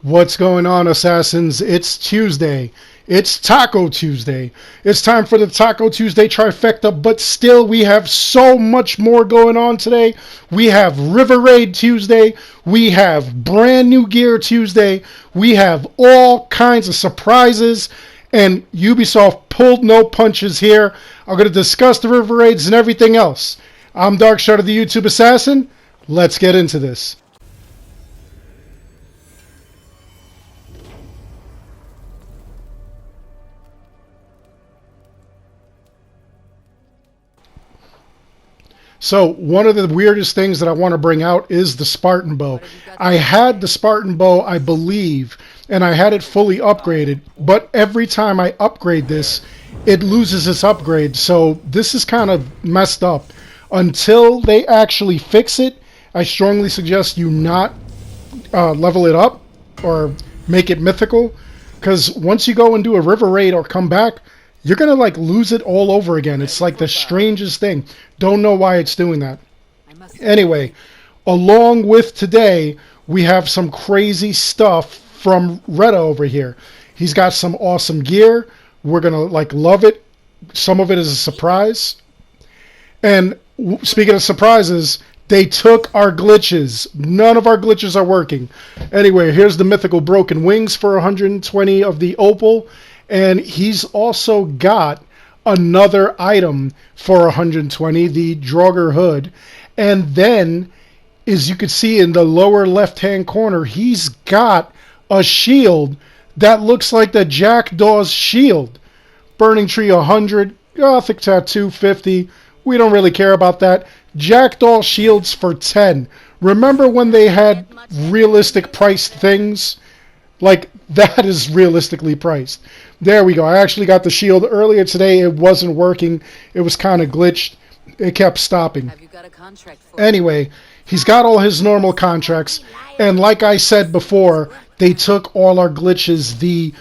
What's going on, Assassins? It's Tuesday. It's Taco Tuesday. It's time for the Taco Tuesday trifecta, but still we have so much more going on today. We have River Raid Tuesday. We have brand new gear Tuesday. We have all kinds of surprises, and UbiSoft pulled no punches here. I'm going to discuss the River Raids and everything else. I'm Darkshard of the YouTube Assassin. Let's get into this. So one of the weirdest things that I want to bring out is the Spartan bow. I had the Spartan bow, I believe, and I had it fully upgraded, but every time I upgrade this, it loses its upgrade. So this is kind of messed up. Until they actually fix it, I strongly suggest you not level it up or make it mythical, because once you go and do a river raid or come back, you're going to like lose it all over again. It's like the strangest thing. Don't know why it's doing that. Anyway, along with today, we have some crazy stuff from Reda over here. He's got some awesome gear. We're going to like love it. Some of it is a surprise. And speaking of surprises, they took our glitches. None of our glitches are working. Anyway, here's the mythical broken wings for 120 of the opal. And he's also got another item for 120, the Draugr hood. And then, as you can see in the lower left-hand corner, he's got a shield that looks like the Jackdaw's shield. Burning Tree 100, Gothic Tattoo 50. We don't really care about that. Jackdaw shields for 10. Remember when they had realistic priced things? Like, that is realistically priced. There we go. I actually got the shield earlier today. It wasn't working. It was kind of glitched. It kept stopping. Have you got a contract for anyway, he's got all his normal contracts. And like I said before, they took all our glitches. The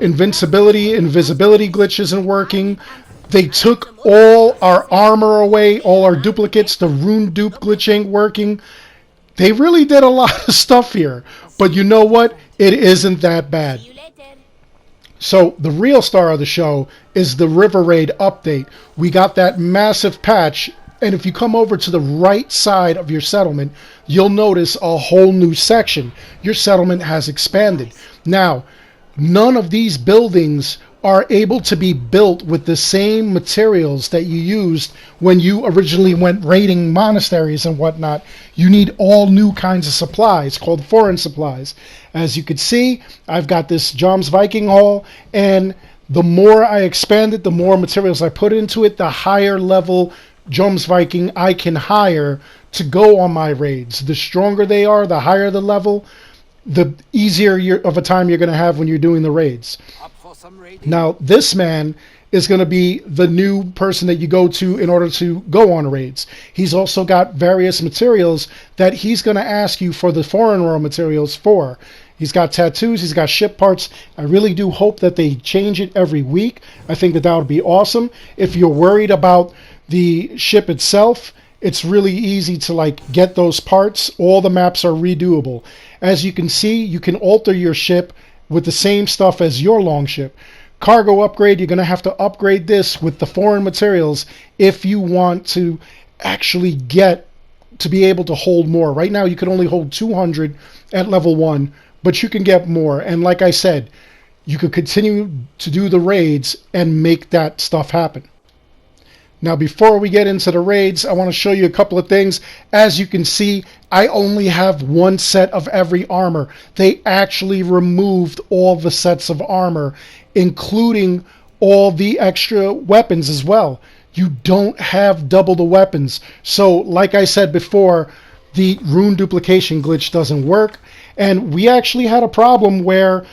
invincibility, invisibility glitch isn't working. They took all our armor away, all our duplicates. The rune dupe glitch ain't working. They really did a lot of stuff here. But you know what? It isn't that bad. So the real star of the show is the River Raid update. We got that massive patch, and if you come over to the right side of your settlement, you'll notice a whole new section. Your settlement has expanded. Now, none of these buildings are able to be built with the same materials that you used when you originally went raiding monasteries and whatnot. You need all new kinds of supplies called foreign supplies. As you can see, I've got this Joms Viking Hall, and the more I expand it, the more materials I put into it, the higher level Joms Viking I can hire to go on my raids. The stronger they are, the higher the level, the easier of a time you're going to have when you're doing the raids. Now, this man is going to be the new person that you go to in order to go on raids. He's also got various materials that he's going to ask you for the foreign raw materials for. He's got tattoos, he's got ship parts. I really do hope that they change it every week. I think that would be awesome. If you're worried about the ship itself, it's really easy to like get those parts. All the maps are redoable. As you can see, you can alter your ship with the same stuff as your longship. Cargo upgrade, you're going to have to upgrade this with the foreign materials if you want to actually get to be able to hold more. Right now you can only hold 200 at level 1, but you can get more. And like I said, you could continue to do the raids and make that stuff happen. Now, before we get into the raids, I want to show you a couple of things. As you can see, I only have one set of every armor. They actually removed all the sets of armor, including all the extra weapons as well. You don't have double the weapons. So, like I said before, the rune duplication glitch doesn't work. And we actually had a problem where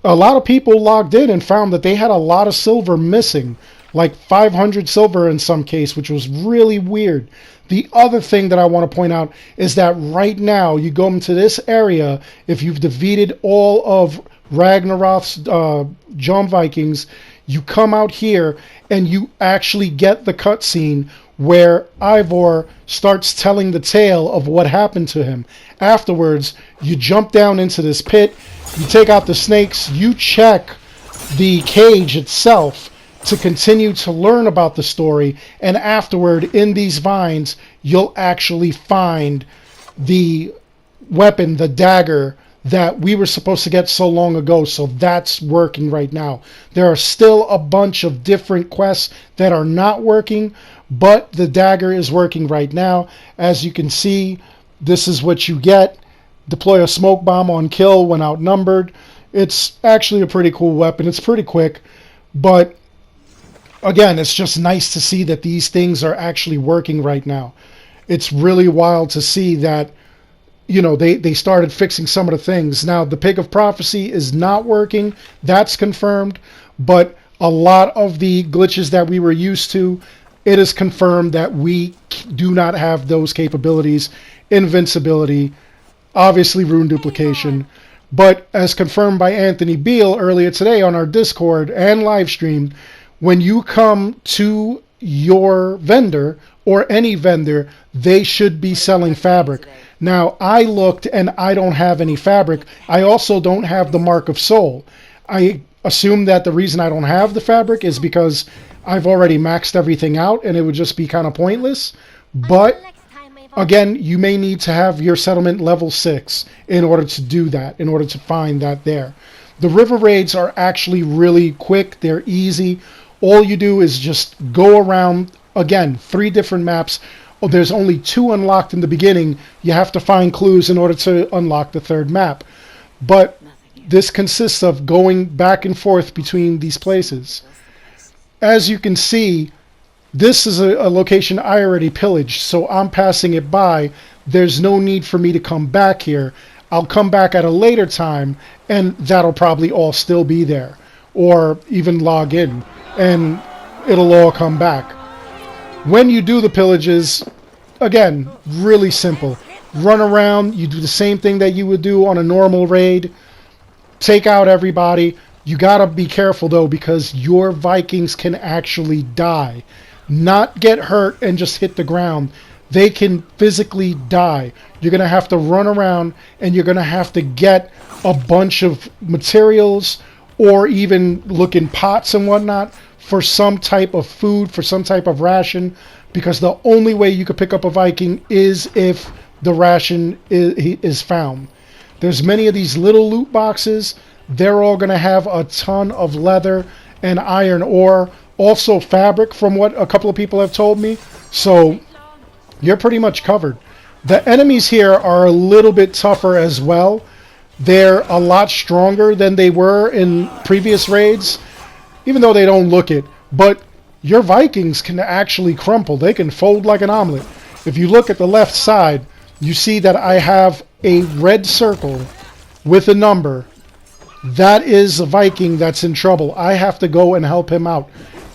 a lot of people logged in and found that they had a lot of silver missing. Like 500 silver in some case, which was really weird. The other thing that I want to point out is that right now you go into this area, if you've defeated all of Ragnarok's Jom Vikings, you come out here and you actually get the cutscene where Ivor starts telling the tale of what happened to him. Afterwards, you jump down into this pit, you take out the snakes, you check the cage itself to continue to learn about the story, and afterward, in these vines, you'll actually find the weapon, the dagger, that we were supposed to get so long ago. So that's working right now. There are still a bunch of different quests that are not working, but the dagger is working right now. As you can see, this is what you get. Deploy a smoke bomb on kill when outnumbered. It's actually a pretty cool weapon. It's pretty quick, but again, it's just nice to see that these things are actually working right now. It's really wild to see that, you know, they started fixing some of the things. Now, the Pick of Prophecy is not working. That's confirmed. But a lot of the glitches that we were used to, it is confirmed that we do not have those capabilities. Invincibility, obviously rune duplication. But as confirmed by Anthony Beale earlier today on our Discord and live stream, when you come to your vendor or any vendor, they should be selling fabric. Now, I looked and I don't have any fabric. I also don't have the Mark of Soul. I assume that the reason I don't have the fabric is because I've already maxed everything out and it would just be kind of pointless. But again, you may need to have your settlement level 6 in order to do that, in order to find that there. The river raids are actually really quick. They're easy. All you do is just go around, again, 3 different maps. Oh, there's only 2 unlocked in the beginning. You have to find clues in order to unlock the 3rd map. But this consists of going back and forth between these places. As you can see, this is a location I already pillaged, so I'm passing it by. There's no need for me to come back here. I'll come back at a later time, and that'll probably all still be there. Or even log in, and it'll all come back. When you do the pillages, again, really simple. Run around, you do the same thing that you would do on a normal raid. Take out everybody. You gotta be careful though, because your Vikings can actually die. Not get hurt and just hit the ground. They can physically die. You're gonna have to run around and you're gonna have to get a bunch of materials or even look in pots and whatnot for some type of food, for some type of ration, because the only way you could pick up a Viking is if the ration is found. There's many of these little loot boxes. They're all going to have a ton of leather and iron ore, also fabric from what a couple of people have told me. So you're pretty much covered. The enemies here are a little bit tougher as well. They're a lot stronger than they were in previous raids, even though they don't look it. But your Vikings can actually crumple. They can fold like an omelet. If you look at the left side, you see that I have a red circle with a number. That is a Viking that's in trouble. I have to go and help him out.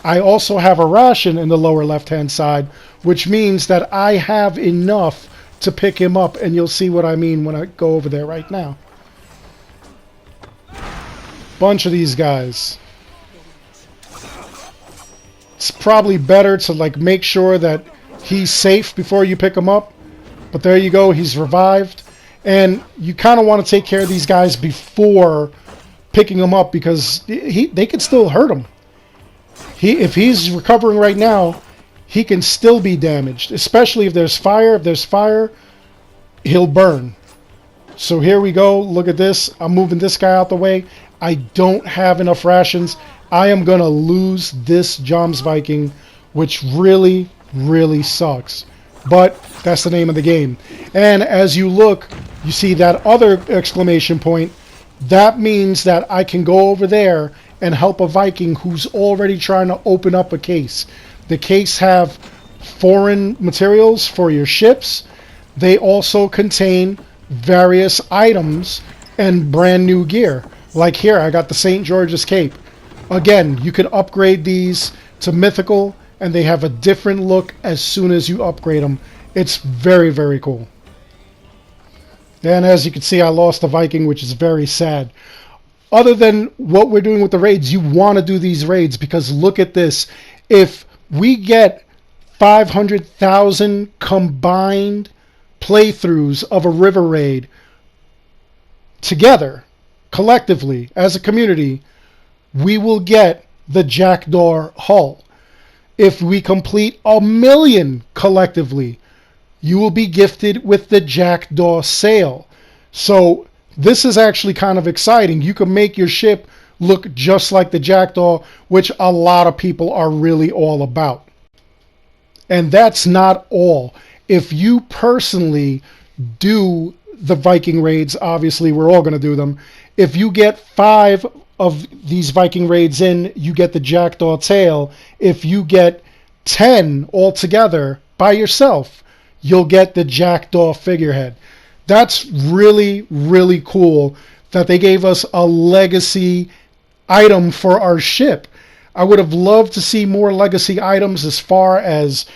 I also have a ration in the lower left-hand side, which means that I have enough to pick him up, and you'll see what I mean when I go over there right now. Bunch of these guys. It's probably better to like make sure that he's safe before you pick him up. But there you go, he's revived. And you kind of want to take care of these guys before picking him up, because they could still hurt him. If he's recovering right now, he can still be damaged, especially if there's fire. If there's fire, he'll burn. So here we go. Look at this. I'm moving this guy out the way. I don't have enough rations. I am going to lose this Joms Viking, which really, really sucks. But that's the name of the game. And as you look, you see that other exclamation point. That means that I can go over there and help a Viking who's already trying to open up a case. The case have foreign materials for your ships. They also contain various items and brand new gear. Like here, I got the St. George's Cape. Again, you can upgrade these to mythical, and they have a different look as soon as you upgrade them. It's very, very cool. And as you can see, I lost a Viking, which is very sad. Other than what we're doing with the raids, you want to do these raids, because look at this. If we get 500,000 combined playthroughs of a river raid together, collectively, as a community, we will get the Jackdaw hull. If we complete 1,000,000 collectively, you will be gifted with the Jackdaw sail. So this is actually kind of exciting. You can make your ship look just like the Jackdaw, which a lot of people are really all about. And that's not all. If you personally do the Viking raids, obviously we're all going to do them. If you get 5 of these Viking raids in, you get the Jackdaw tail. If you get 10 altogether by yourself, you'll get the Jackdaw figurehead. That's really, really cool that they gave us a legacy item for our ship. I would have loved to see more legacy items as far as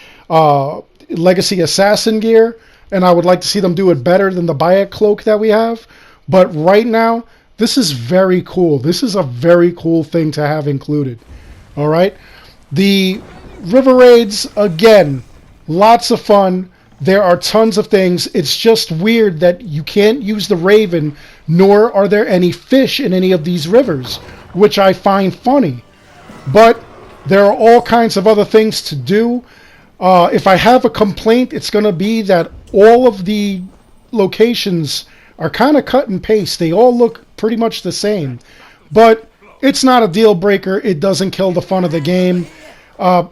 legacy assassin gear, and I would like to see them do it better than the Bayek cloak that we have. But right now, this is very cool. This is a very cool thing to have included. All right. The river raids, again, lots of fun. There are tons of things. It's just weird that you can't use the Raven, nor are there any fish in any of these rivers, which I find funny. But there are all kinds of other things to do. If I have a complaint, it's going to be that all of the locations are kind of cut and paste. They all look pretty much the same. But it's not a deal breaker. It doesn't kill the fun of the game.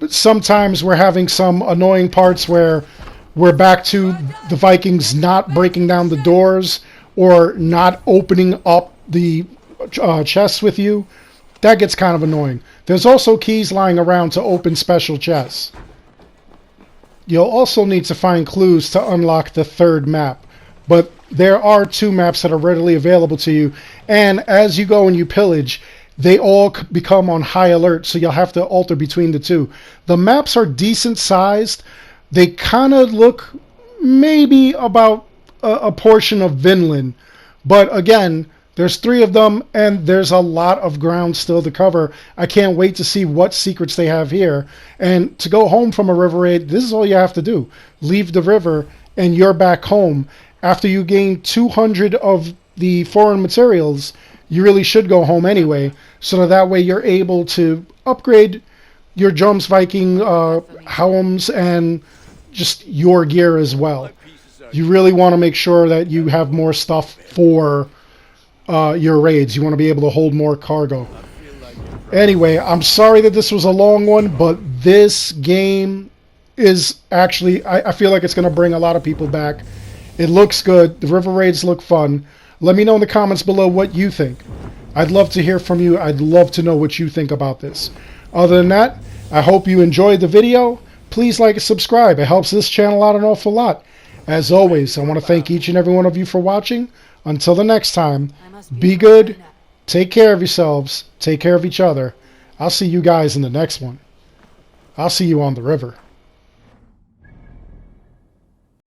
Sometimes we're having some annoying parts where we're back to the Vikings not breaking down the doors or not opening up the chests with you. That gets kind of annoying. There's also keys lying around to open special chests. You'll also need to find clues to unlock the 3rd map, but there are 2 maps that are readily available to you, and as you go and you pillage, they all become on high alert, so you'll have to alter between the 2. The maps are decent sized. They kind of look maybe about a portion of Vinland, but again, there's 3 of them, and there's a lot of ground still to cover. I can't wait to see what secrets they have here. And to go home from a river raid, this is all you have to do. Leave the river, and you're back home. After you gain 200 of the foreign materials, you really should go home anyway, so that way you're able to upgrade your Joms Viking helms and just your gear as well. You really want to make sure that you have more stuff for your raids. You want to be able to hold more cargo. Anyway, I'm sorry that this was a long one, but this game is actually, I feel like it's going to bring a lot of people back. It looks good. The river raids look fun. Let me know in the comments below what you think. I'd love to hear from you. I'd love to know what you think about this. Other than that, I hope you enjoyed the video. Please like and subscribe. It helps this channel out an awful lot. As always, I want to thank each and every one of you for watching. Until the next time, be good, take care of yourselves, take care of each other. I'll see you guys in the next one. I'll see you on the river.